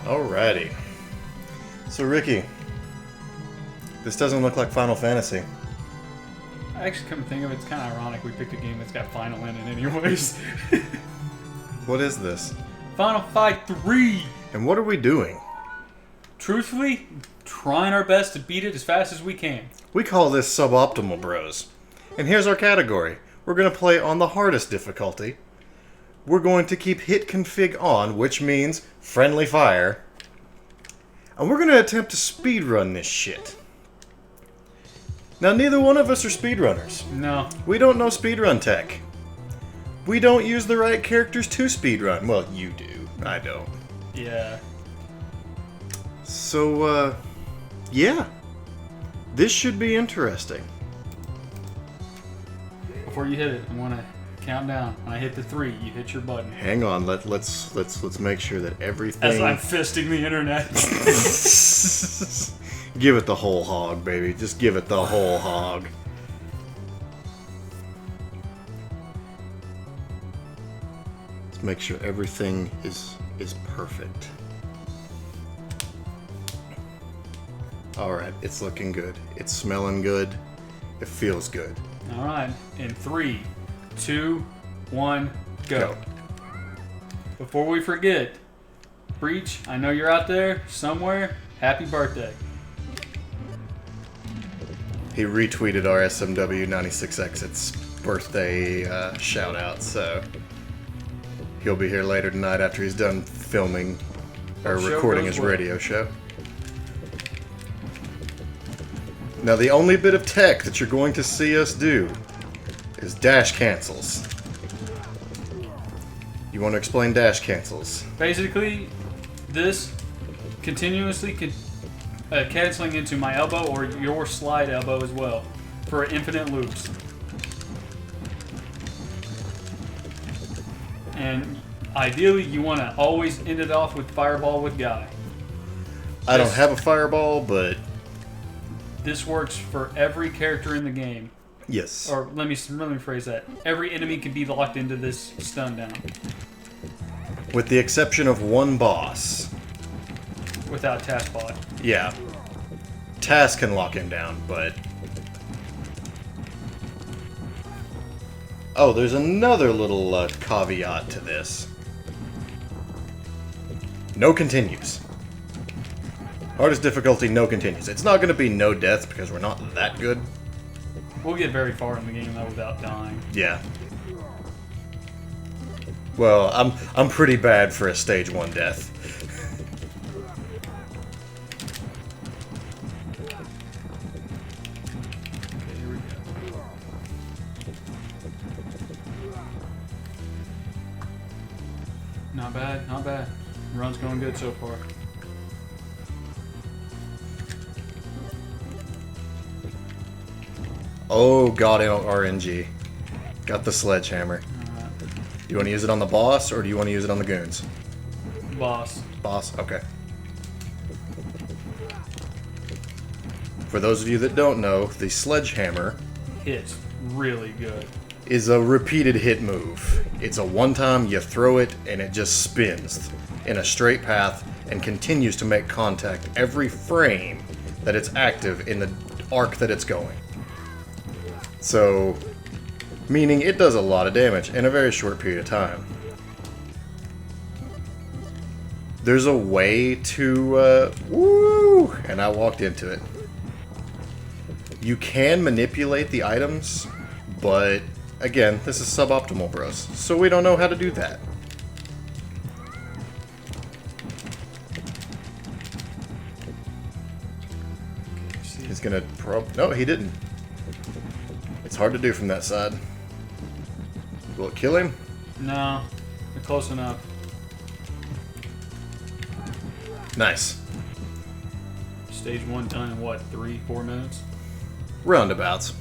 Alrighty. So Ricky, this doesn't look like Final Fantasy. I actually come to think of it, it's kind of ironic we picked a game that's got Final in it anyways. What is this? Final Fight 3! And what are we doing? Truthfully, trying our best to beat it as fast as we can. We call this Suboptimal Bros. And here's our category. We're going to play on the hardest difficulty. We're going to keep hit config on, which means friendly fire. And we're going to attempt to speedrun this shit. Now, neither one of us are speedrunners. No. We don't know speedrun tech. We don't use the right characters to speedrun. Well, you do. I don't. Yeah. So, yeah. This should be interesting. Before you hit it, I want to count down. When I hit the 3, you hit your button. Hang on. Let's make sure that everything. As I'm fisting the internet. Give it the whole hog, baby. Just give it the whole hog. Let's make sure everything is perfect. Alright, it's looking good. It's smelling good. It feels good. Alright, in 3, 2, 1, go. Before we forget, Breach, I know you're out there somewhere. Happy birthday. He retweeted our SMW96X's birthday shout out, so he'll be here later tonight after he's done filming or recording his radio show. Now, the only bit of tech that you're going to see us do is dash cancels. You want to explain dash cancels? Basically, this continuously canceling into my elbow or your slide elbow as well for infinite loops. And ideally, you want to always end it off with fireball with guy. I don't have a fireball, but this works for every character in the game. yes. Or let me phrase that. Every enemy can be locked into this stun down. With the exception of one boss. Without task bot. Yeah. Task can lock him down, but... Oh, there's another little caveat to this. No continues. Hardest difficulty, no continues. It's not going to be no deaths because we're not that good. We'll get very far in the game though without dying. Yeah. Well, I'm pretty bad for a stage 1 death. Okay, here we go. Not bad, not bad. Run's going good so far. Oh, god, RNG. Got the sledgehammer. Do you want to use it on the boss, or do you want to use it on the goons? Boss. Boss? Okay. For those of you that don't know, the sledgehammer Hits really good. is a repeated hit move. It's a one-time, you throw it, and it just spins in a straight path and continues to make contact every frame that it's active in the arc that it's going. So, meaning it does a lot of damage in a very short period of time. There's a way to, woo! And I walked into it. You can manipulate the items, but again, this is Suboptimal Bros, so we don't know how to do that. He's gonna no, he didn't. It's hard to do from that side. Will it kill him? No, you're close enough. Nice. Stage 1 done in what, 3-4 minutes? Roundabouts.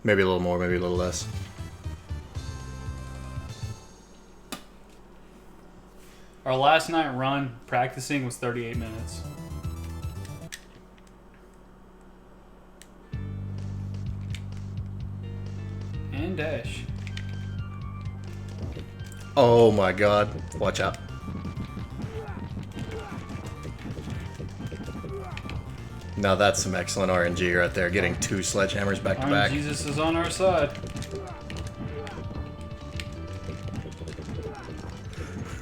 Maybe a little more, maybe a little less. Our last night run practicing was 38 minutes. And dash. Oh my god. Watch out. Now that's some excellent RNG right there, getting 2 sledgehammers back to back. Jesus is on our side.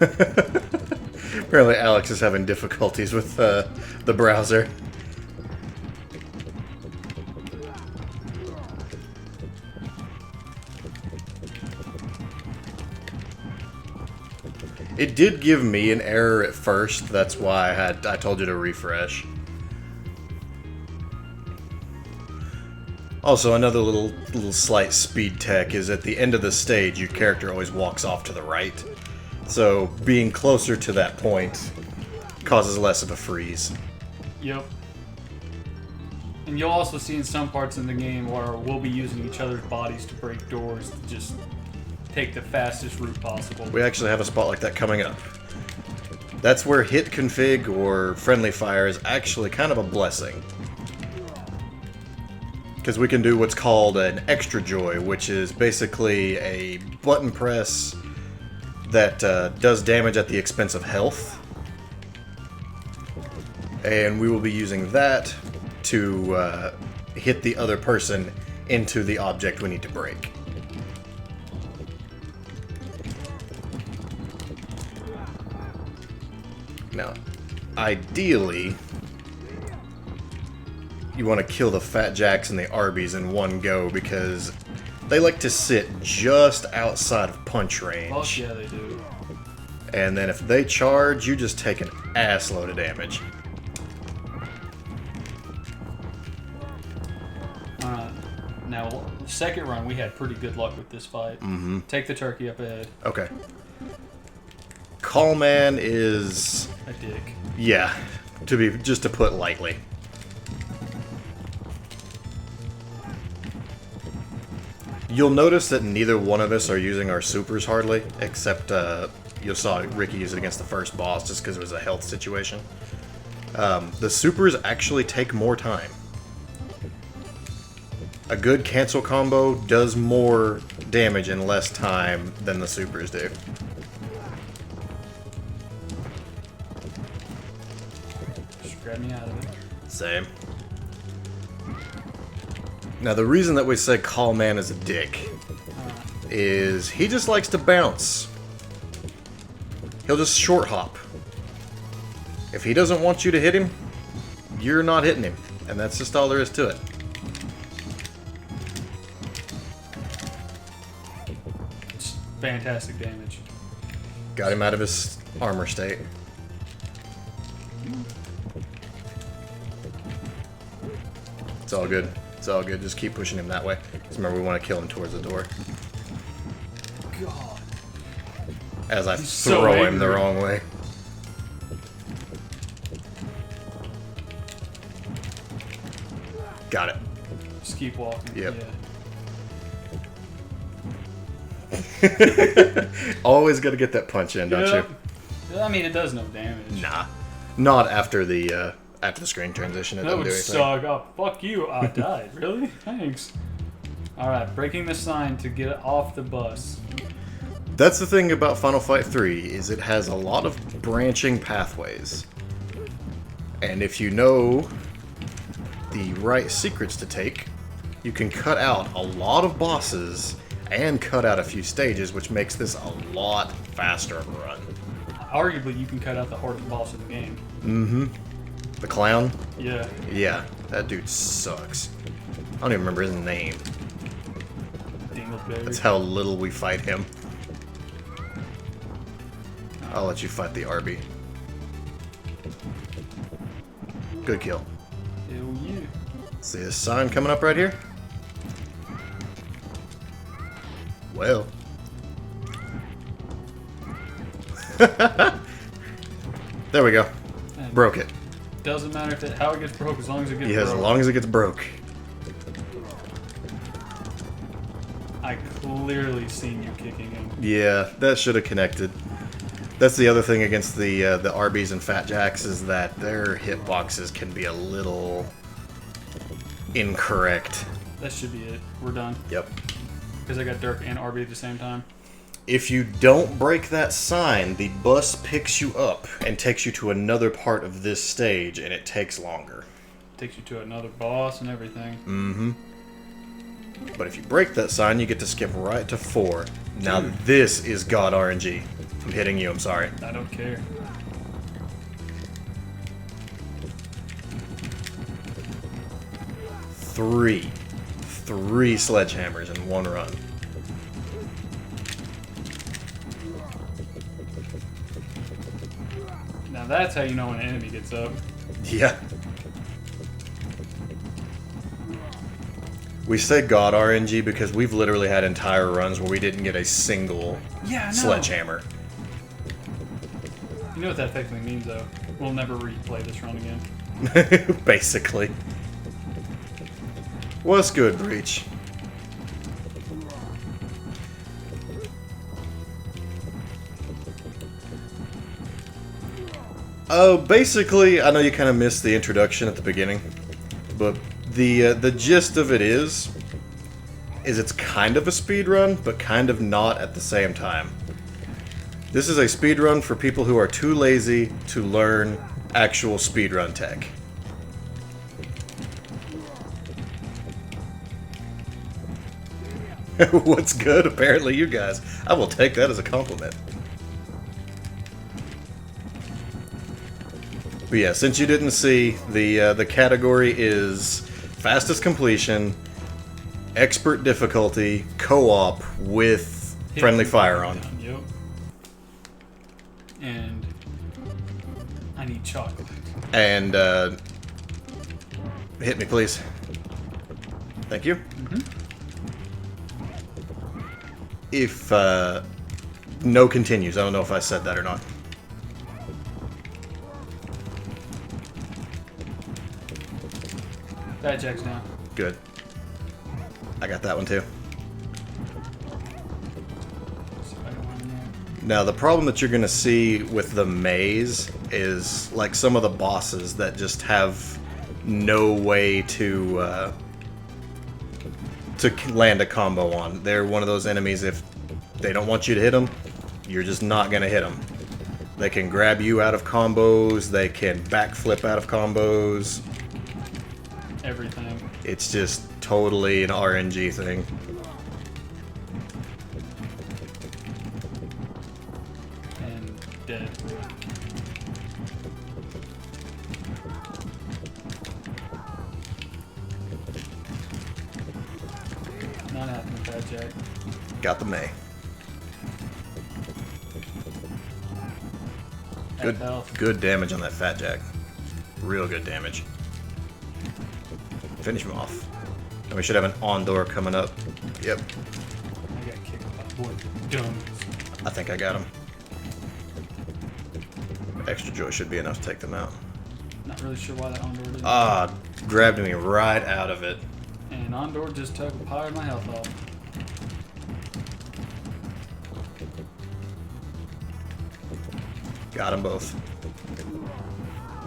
Apparently Alex is having difficulties with the browser. It did give me an error at first, that's why I told you to refresh. Also, another little slight speed tech is at the end of the stage, your character always walks off to the right. So, being closer to that point causes less of a freeze. Yep. And you'll also see in some parts in the game where we'll be using each other's bodies to break doors to just take the fastest route possible. We actually have a spot like that coming up. That's where hit config or friendly fire is actually kind of a blessing. Because we can do what's called an extra joy, which is basically a button press that does damage at the expense of health. And we will be using that to hit the other person into the object we need to break. Now, ideally, you want to kill the Fat Jacks and the Arby's in one go because they like to sit just outside of punch range. Fuck yeah, they do. And then if they charge, you just take an ass load of damage. Now, second run, we had pretty good luck with this fight. Mm-hmm. Take the turkey up ahead. Okay. Call Man is... a dick. Yeah, just to put lightly. You'll notice that neither one of us are using our supers hardly, except you saw Ricky use it against the first boss just because it was a health situation. The supers actually take more time. A good cancel combo does more damage in less time than the supers do. Just grab me out of it. Same. Now the reason that we say Call Man is a dick is he just likes to bounce. He'll just short hop. If he doesn't want you to hit him, you're not hitting him. And that's just all there is to it. It's fantastic damage. Got him out of his armor state. It's all good. It's all good. Just keep pushing him that way. Just remember, we want to kill him towards the door. God. As I He's so throw him the angry. wrong way. Got it. Just keep walking. Yep. Yeah. Always got to get that punch in, don't Yep. I mean, it does no damage. you? Nah. Not after the screen transition. It That doesn't would do anything. suck. Oh, fuck you. I died. Really? Thanks. Alright, breaking the sign to get off the bus. That's the thing about Final Fight 3, is it has a lot of branching pathways. And if you know the right secrets to take, you can cut out a lot of bosses and cut out a few stages, which makes this a lot faster of a run. Arguably, you can cut out the hardest boss in the game. Mm-hmm. The clown? Yeah. Yeah, that dude sucks. I don't even remember his name. Dingleberry. That's how little we fight him. I'll let you fight the Arby. Good kill. Hell yeah. See this sign coming up right here? Well. There we go. And Broke it. doesn't matter if how it gets broke, as long as it gets Yeah, broke. as long as it gets broke. I clearly seen you kicking him. Yeah, that should have connected. That's the other thing against the Arby's and Fat Jacks is that their hitboxes can be a little incorrect. That should be it. We're done. Yep. Because I got Dirk and RB at the same time. If you don't break that sign, the bus picks you up and takes you to another part of this stage, and it takes longer. Takes you to another boss and everything. Mm-hmm. But if you break that sign, you get to skip right to 4. Now this is God RNG. I'm hitting you, I'm sorry. I don't care. Three sledgehammers in one run. Now that's how you know when an enemy gets up. Yeah. We say God RNG because we've literally had entire runs where we didn't get a single sledgehammer. You know what that effectively means, though? We'll never replay this run again. Basically. What's good, Breach? Basically, I know you kind of missed the introduction at the beginning, but the gist of it is it's kind of a speed run, but kind of not at the same time. This is a speed run for people who are too lazy to learn actual speedrun tech. What's good? Apparently you guys. I will take that as a compliment. But yeah, since you didn't see, the category is fastest completion, expert difficulty, co-op with friendly fire on. Yep. And I need chocolate. And hit me, please. Thank you. If no continues, I don't know if I said that or not. That jack's down. Good. I got that one too. Now the problem that you're gonna see with the maze is like some of the bosses that just have no way to land a combo on. They're one of those enemies, if they don't want you to hit them, you're just not gonna hit them. They can grab you out of combos, they can backflip out of combos. Everything. It's just totally an RNG thing. And dead. Not happening with that jack. Got the May. Good, health. good damage on that fat jack. Real good damage. Finish him off. And we should have an on-door coming up. Yep. I got kicked by boy. Dumb. I think I got him. Extra joy should be enough to take them out. Not really sure why that on-door did. Ah, grabbed me right out of it. And on-door just took a pile of my health off. Got them both.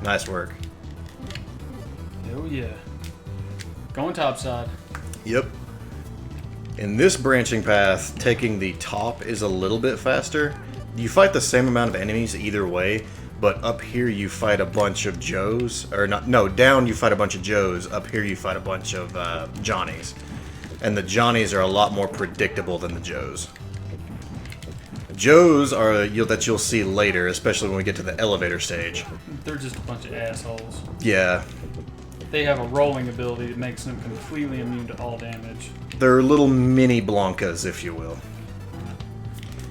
Nice work. Oh yeah. Going topside. Yep. In this branching path, taking the top is a little bit faster. You fight the same amount of enemies either way, but up here you fight a bunch of Joes. Or not, no, down you fight a bunch of Joes, up here you fight a bunch of Johnnies. And the Johnnies are a lot more predictable than the Joes. Joes are that you'll see later, especially when we get to the elevator stage. They're just a bunch of assholes. Yeah. They have a rolling ability that makes them completely immune to all damage. They're little mini Blankas, if you will.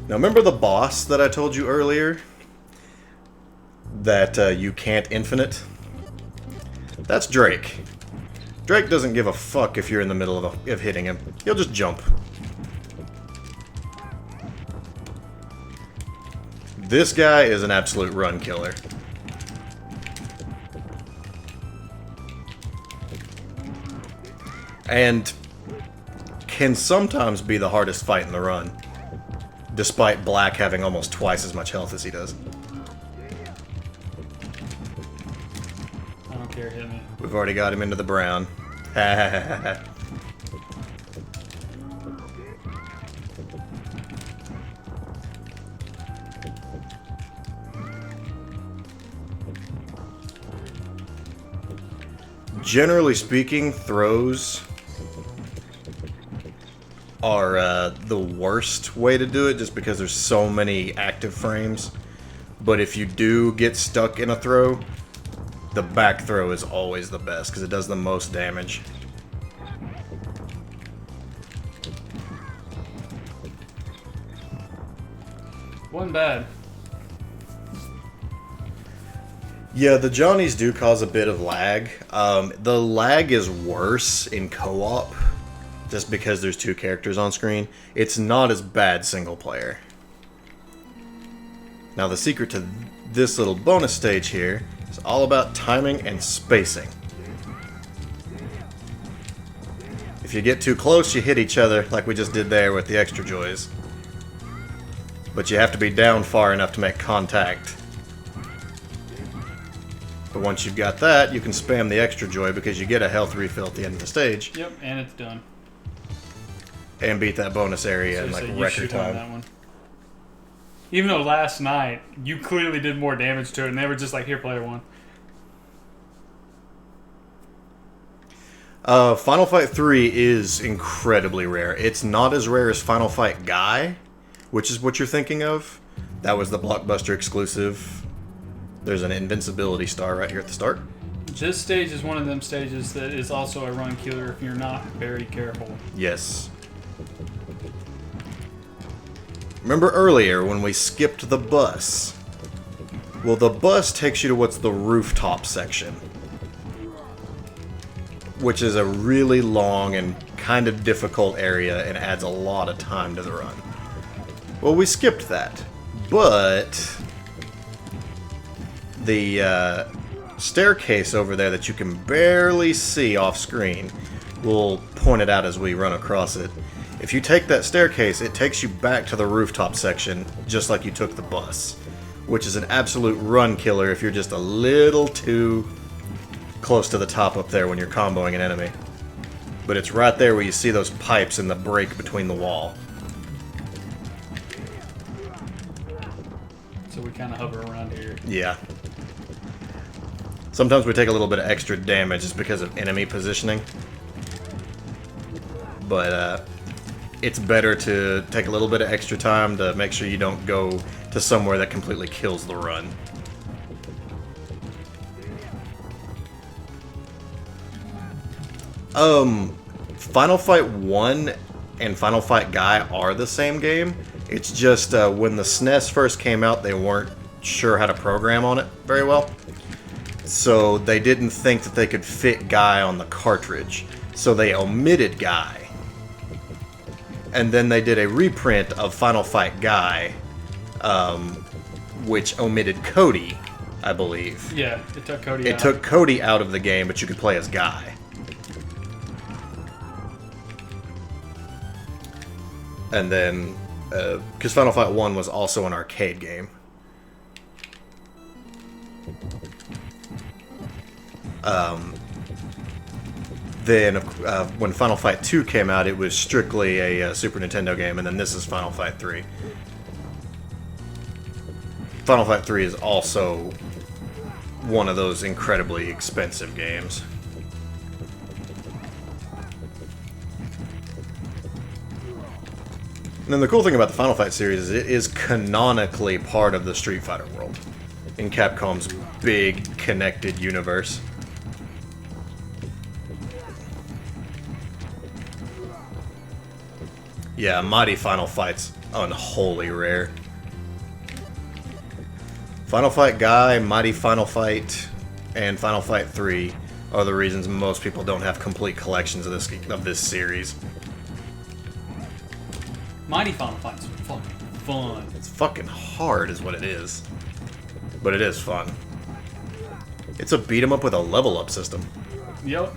Now remember the boss that I told you earlier? That you can't infinite? That's Drake. Drake doesn't give a fuck if you're in the middle of hitting him. He'll just jump. This guy is an absolute run killer. And can sometimes be the hardest fight in the run, despite Black having almost twice as much health as he does. I don't care, hit me. We've already got him into the brown. Generally speaking, throws are the worst way to do it just because there's so many active frames. But if you do get stuck in a throw, the back throw is always the best because it does the most damage. Wasn't bad. Yeah, the Johnnies do cause a bit of lag. The lag is worse in co-op just because there's two characters on screen. It's not as bad single player. Now the secret to this little bonus stage here is all about timing and spacing. If you get too close, you hit each other like we just did there with the extra joys. But you have to be down far enough to make contact. But once you've got that, you can spam the extra joy because you get a health refill at the end of the stage. Yep, and it's done. And beat that bonus area in like record time. That one. Even though last night you clearly did more damage to it, and they were just like, "Here, player one." Final Fight 3 is incredibly rare. It's not as rare as Final Fight Guy, which is what you're thinking of. That was the Blockbuster exclusive. There's an invincibility star right here at the start. This stage is one of them stages that is also a run killer if you're not very careful. Yes. Remember earlier when we skipped the bus? Well, the bus takes you to what's the rooftop section, which is a really long and kind of difficult area and adds a lot of time to the run. Well, we skipped that, but the staircase over there that you can barely see off screen, we'll point it out as we run across it. If you take that staircase, it takes you back to the rooftop section, just like you took the bus, which is an absolute run killer if you're just a little too close to the top up there when you're comboing an enemy. But it's right there where you see those pipes in the break between the wall. So we kind of hover around here. Yeah. Sometimes we take a little bit of extra damage just because of enemy positioning. But it's better to take a little bit of extra time to make sure you don't go to somewhere that completely kills the run. Final Fight 1 and Final Fight Guy are the same game. It's just when the SNES first came out, they weren't sure how to program on it very well. So they didn't think that they could fit Guy on the cartridge. So they omitted Guy. And then they did a reprint of Final Fight Guy, which omitted Cody, I believe. Yeah, it took Cody out. It took Cody out of the game, but you could play as Guy. And then, because Final Fight 1 was also an arcade game. Then, when Final Fight 2 came out, it was strictly a Super Nintendo game, and then this is Final Fight 3. Final Fight 3 is also one of those incredibly expensive games. And then the cool thing about the Final Fight series is it is canonically part of the Street Fighter world in Capcom's big connected universe. Yeah, Mighty Final Fight's unholy rare. Final Fight Guy, Mighty Final Fight, and Final Fight 3 are the reasons most people don't have complete collections of this series. Mighty Final Fight's fucking fun. It's fucking hard is what it is. But it is fun. It's a beat 'em up with a level up system. Yep.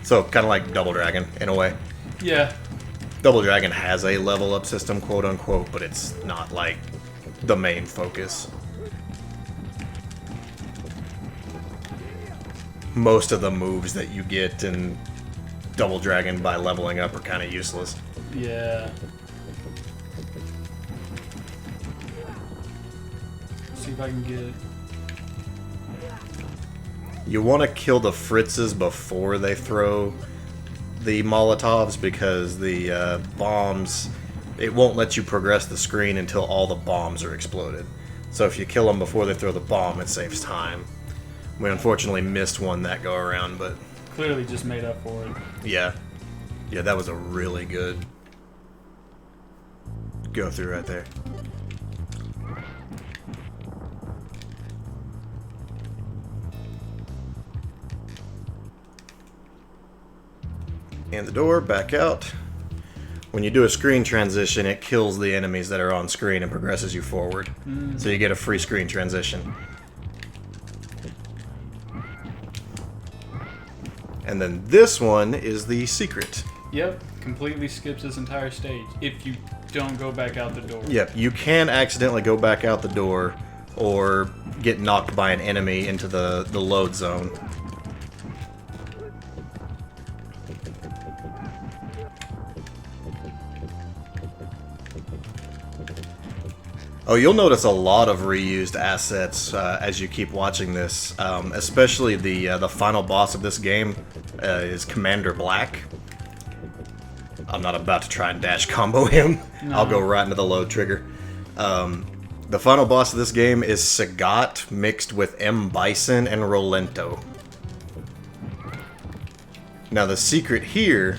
So, kind of like Double Dragon, in a way. Yeah. Double Dragon has a level up system, quote unquote, but it's not like the main focus. Most of the moves that you get in Double Dragon by leveling up are kind of useless. Yeah. See if I can get... You want to kill the Fritzes before they throw the Molotovs because the bombs, it won't let you progress the screen until all the bombs are exploded. So if you kill them before they throw the bomb, it saves time. We unfortunately missed one that go around, but... Clearly just made up for it. Yeah. Yeah, that was a really good go through right there. In the door, back out. When you do a screen transition, it kills the enemies that are on screen and progresses you forward. So you get a free screen transition. And then this one is the secret. Yep, completely skips this entire stage if you don't go back out the door. Yep, you can accidentally go back out the door or get knocked by an enemy into the load zone. Oh, you'll notice a lot of reused assets as you keep watching this, especially the final boss of this game is Commander Black. I'm not about to try and dash combo him. No. I'll go right into the load trigger. The final boss of this game is Sagat mixed with M. Bison and Rolento. Now the secret here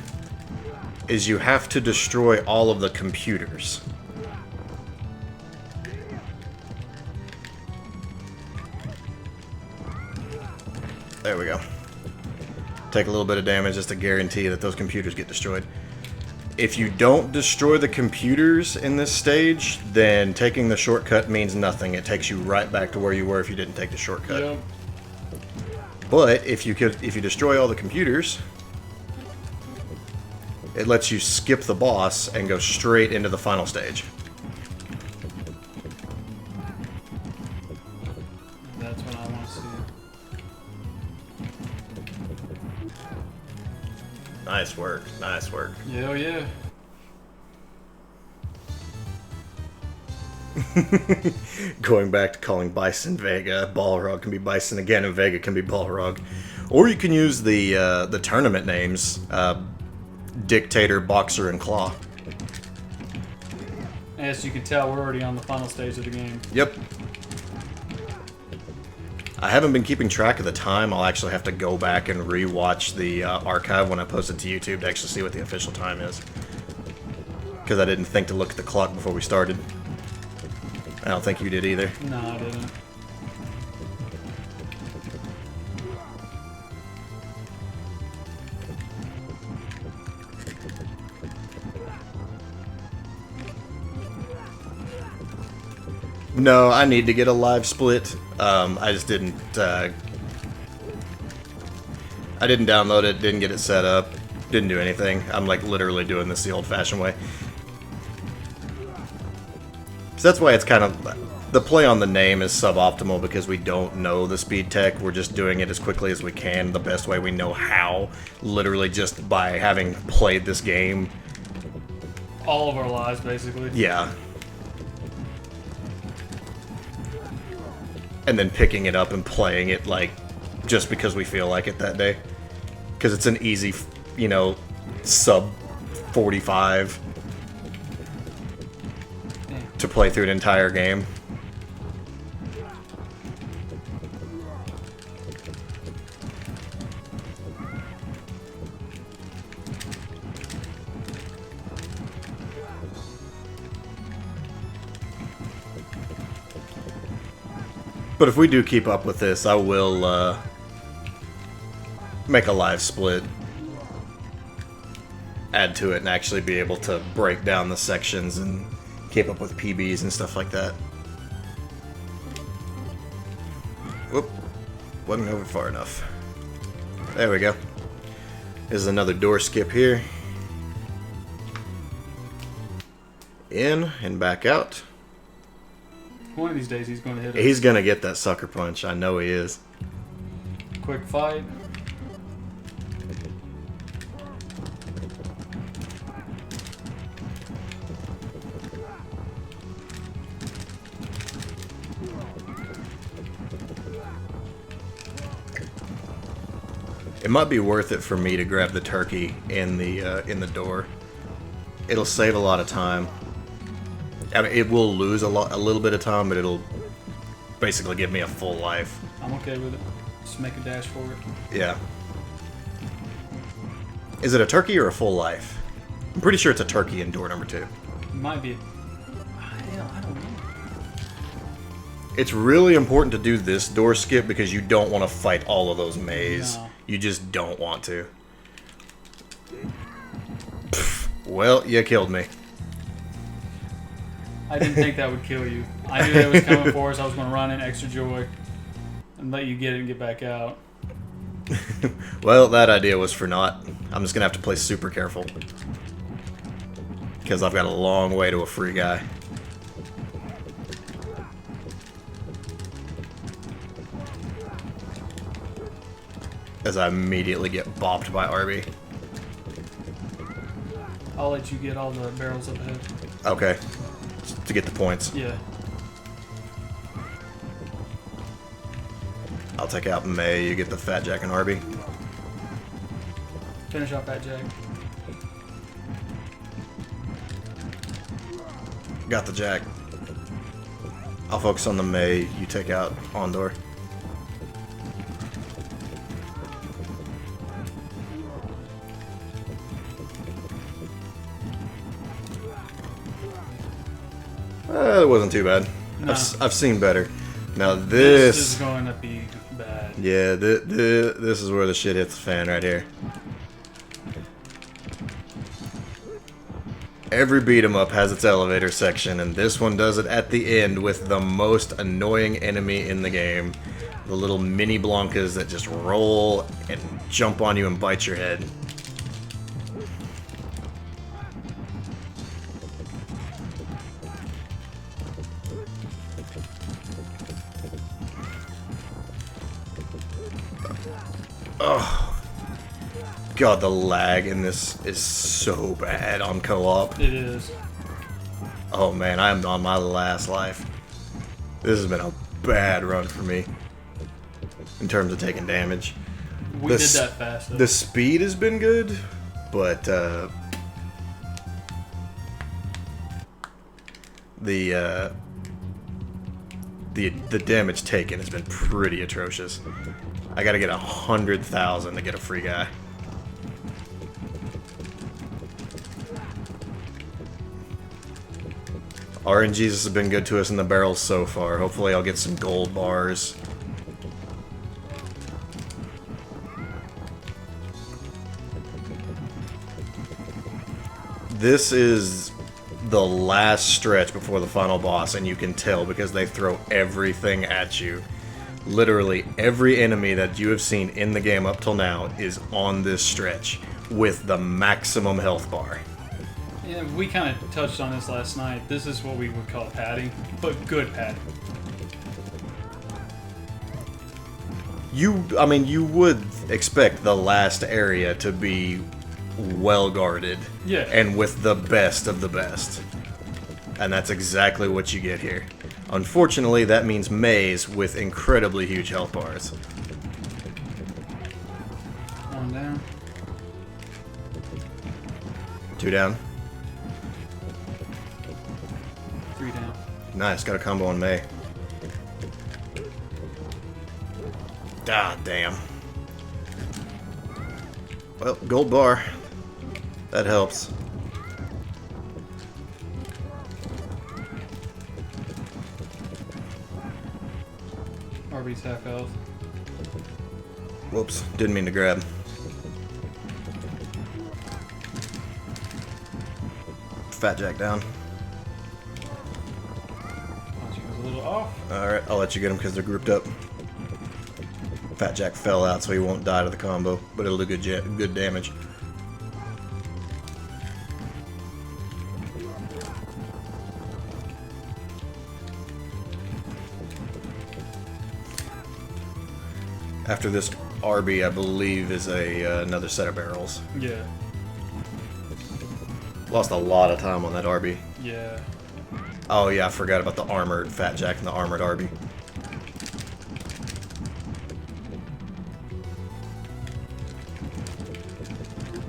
is you have to destroy all of the computers. There we go. Take a little bit of damage just to guarantee that those computers get destroyed. If you don't destroy the computers in this stage, then taking the shortcut means nothing. It takes you right back to where you were if you didn't take the shortcut. Yep. But if you destroy all the computers, it lets you skip the boss and go straight into the final stage. That's what I want to see. Nice work, nice work. Yeah, yeah. Going back to calling Bison Vega, Balrog can be Bison again, and Vega can be Balrog. Or you can use the tournament names, Dictator, Boxer, and Claw. As you can tell, we're already on the final stage of the game. Yep. I haven't been keeping track of the time. I'll actually have to go back and re-watch the archive when I post it to YouTube to actually see what the official time is. Because I didn't think to look at the clock before we started. I don't think you did either. No, I didn't. No, I need to get a live split. I just didn't. I didn't download it. Didn't get it set up. Didn't do anything. I'm like literally doing this the old-fashioned way. So that's why it's kind of the play on the name is suboptimal because we don't know the speed tech. We're just doing it as quickly as we can, the best way we know how. Literally just by having played this game. All of our lives, basically. Yeah. And then picking it up and playing it, like, just because we feel like it that day. Because it's an easy, you know, sub 45 to play through an entire game. But if we do keep up with this, I will make a live split, add to it, and actually be able to break down the sections and keep up with PBs and stuff like that. Whoop. Wasn't over far enough. There we go. There's another door skip here. In and back out. One of these days he's going to hit us. He's going to get that sucker punch. I know he is. Quick fight. It might be worth it for me to grab the turkey in the door. It'll save a lot of time. I mean, it will lose a little bit of time, but it'll basically give me a full life. I'm okay with it. Just make a dash for it. Yeah. Is it a turkey or a full life? I'm pretty sure it's a turkey in door number 2. It might be. I don't know. It's really important to do this door skip because you don't want to fight all of those maze. No. You just don't want to. Pfft, well, you killed me. I didn't think that would kill you. I knew that was coming for us. I was going to run in extra joy and let you get it and get back out. Well, that idea was for naught. I'm just going to have to play super careful. Because I've got a long way to a free guy. As I immediately get bopped by Arby. I'll let you get all the barrels up ahead. Okay. To get the points. Yeah. I'll take out May, you get the Fat Jack and Arby. Finish off that Jack. Got the Jack. I'll focus on the May, you take out Ondor. It wasn't too bad. No. I've seen better. Now This is going to be bad. yeah, this is where the shit hits the fan right here. Every beat 'em up has its elevator section, and this one does it at the end with the most annoying enemy in the game. The little mini Blankas that just roll and jump on you and bite your head. Oh, God, the lag in this is so bad on co-op. It is. Oh man, I'm on my last life. This has been a bad run for me in terms of taking damage. We did that fast, though. The speed has been good, but the damage taken has been pretty atrocious. I gotta get 100,000 to get a free guy. RNGs has been good to us in the barrels so far. Hopefully I'll get some gold bars. This is the last stretch before the final boss, and you can tell because they throw everything at you. Literally every enemy that you have seen in the game up till now is on this stretch with the maximum health bar. Yeah, we kind of touched on this last night. This is what we would call padding, but good padding. I mean, you would expect the last area to be well guarded. Yeah. And with the best of the best. And that's exactly what you get here. Unfortunately, that means maze with incredibly huge health bars. One down. 2 down. 3 down. Nice, got a combo on May. Ah, damn. Well, gold bar. That helps. Arby's half health. Whoops, didn't mean to grab. Fat Jack down. She was a little off. Alright, I'll let you get him because they're grouped up. Fat Jack fell out so he won't die to the combo, but it'll do good damage. After this RB, I believe, is another set of barrels. Yeah. Lost a lot of time on that RB. Yeah. Oh yeah, I forgot about the armored Fat Jack and the armored RB.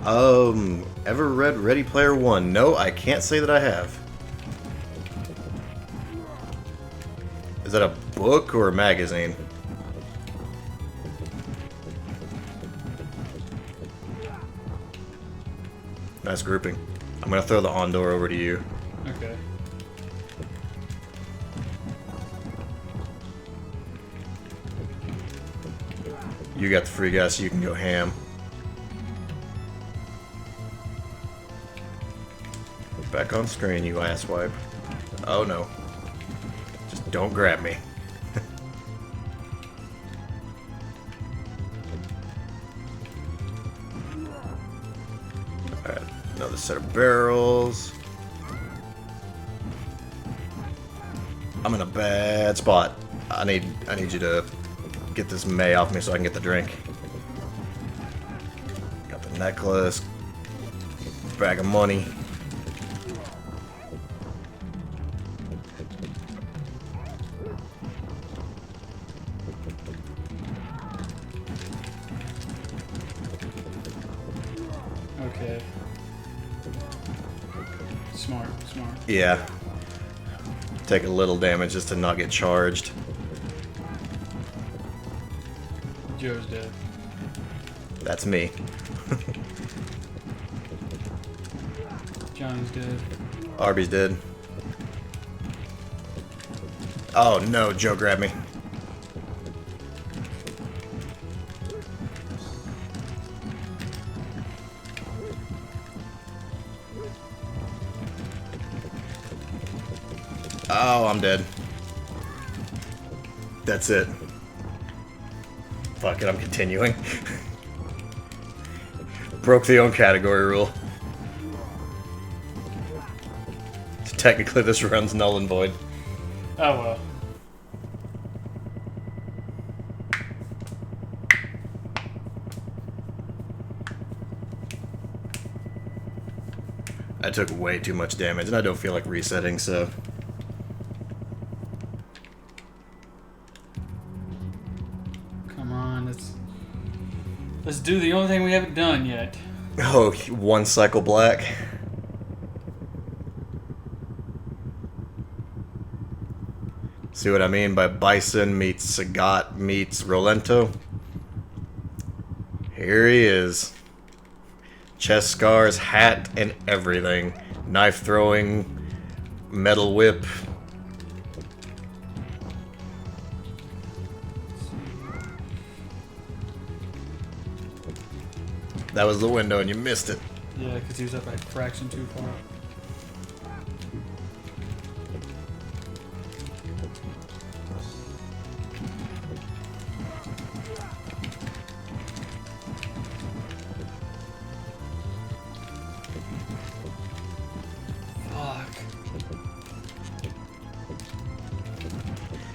Ever read Ready Player One? No, I can't say that I have. Is that a book or a magazine? Nice grouping. I'm gonna throw the on door over to you. Okay. You got the free guy, so you can go ham. Back on screen, you asswipe. Oh no. Just don't grab me. Alright, another set of barrels. I'm in a bad spot. I need you to get this May off me so I can get the drink. Got the necklace. Bag of money. Okay. Smart. Yeah. Take a little damage just to not get charged. Joe's dead. That's me. Johnny's dead. Arby's dead. Oh no, Joe grabbed me. Oh, I'm dead. That's it. Fuck it, I'm continuing. Broke the own category rule. So technically this run's null and void. Oh well. I took way too much damage and I don't feel like resetting, so... Come on, let's do the only thing we haven't done yet. Oh, one cycle black. See what I mean by Bison meets Sagat meets Rolento? Here he is. Chest scars, hat, and everything. Knife throwing, metal whip. That was the window and you missed it. Yeah, because he was up a fraction too far.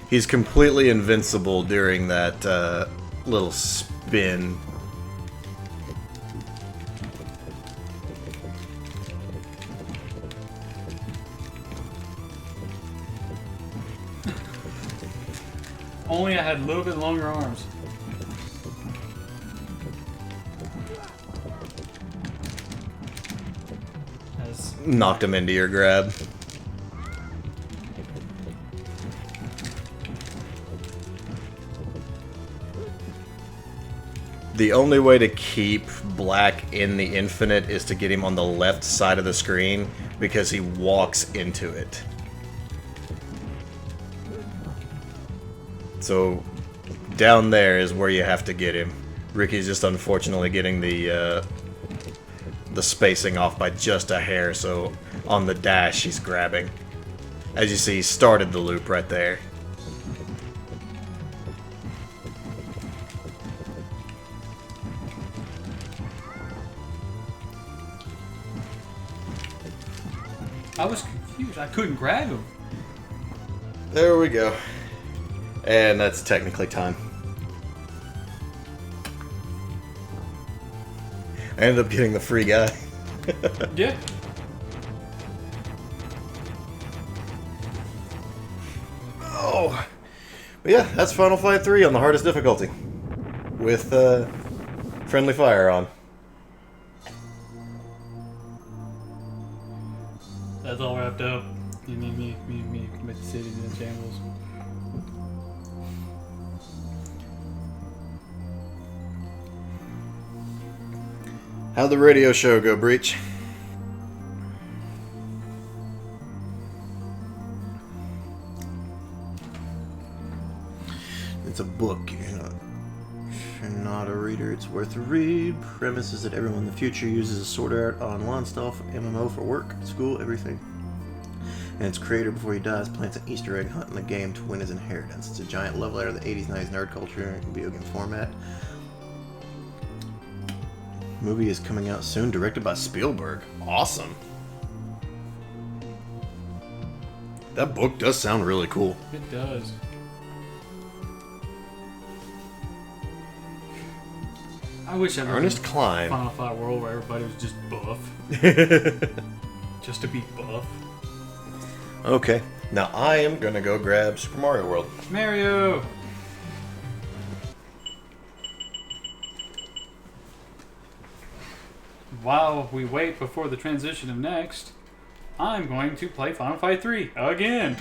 He's completely invincible during that little spin. Only I had a little bit longer arms. Knocked him into your grab. The only way to keep Black in the infinite is to get him on the left side of the screen because he walks into it. So down there is where you have to get him. Ricky's just unfortunately getting the spacing off by just a hair, so on the dash he's grabbing. As you see, he started the loop right there. I was confused. I couldn't grab him. There we go. And that's technically time. I ended up getting the free guy. Yeah. Oh. But yeah, that's Final Fight 3 on the hardest difficulty. With friendly fire on. That's all wrapped up. Me, with the city in shambles. How'd the radio show go, Breach? It's a book. If you're not a reader, it's worth a read. Premise is that everyone in the future uses a sword art online stuff, MMO for work, school, everything. And its creator, before he dies, plants an Easter egg hunt in the game to win his inheritance. It's a giant love letter to the 80s, 90s nerd culture in video game format. Movie is coming out soon, directed by Spielberg. Awesome. That book does sound really cool. It does. I wish I lived Ernest in Cline. Final Fight world where everybody was just buff. Just to be buff. Okay, now I am gonna go grab Super Mario World. Mario! While we wait before the transition of next, I'm going to play Final Fight 3 again.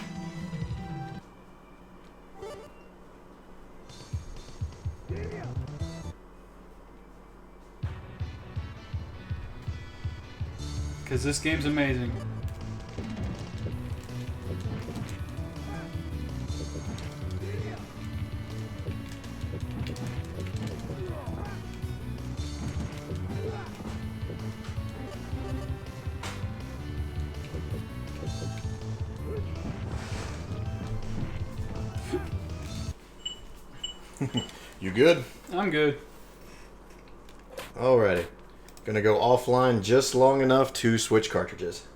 Because this game's amazing. You good? I'm good. Alrighty. Gonna go offline just long enough to switch cartridges.